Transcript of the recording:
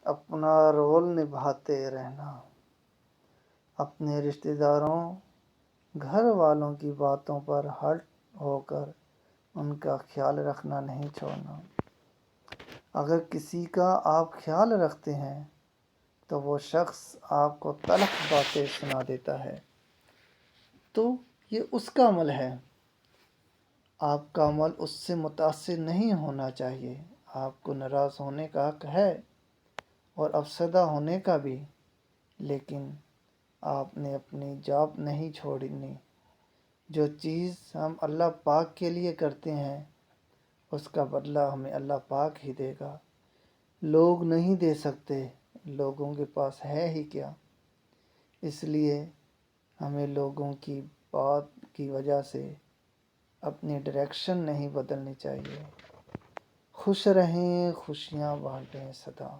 اپنا رول نبھاتے رہنا، اپنے رشتہ داروں، گھر والوں کی باتوں پر ہٹ ہو کر ان کا خیال رکھنا نہیں چھوڑنا۔ اگر کسی کا آپ خیال رکھتے ہیں تو وہ شخص آپ کو تلخ باتیں سنا دیتا ہے تو یہ اس کا عمل ہے، آپ کا عمل اس سے متاثر نہیں ہونا چاہیے۔ آپ کو ناراض ہونے کا حق ہے اور افسردہ ہونے کا بھی، لیکن آپ نے اپنی جاب نہیں چھوڑنی۔ جو چیز ہم اللہ پاک کے لیے کرتے ہیں اس کا بدلہ ہمیں اللہ پاک ہی دے گا، لوگ نہیں دے سکتے، لوگوں کے پاس ہے ہی کیا۔ اس لیے ہمیں لوگوں کی بات کی وجہ سے اپنی ڈائریکشن نہیں بدلنی چاہیے۔ خوش رہیں، خوشیاں بانٹیں سدا۔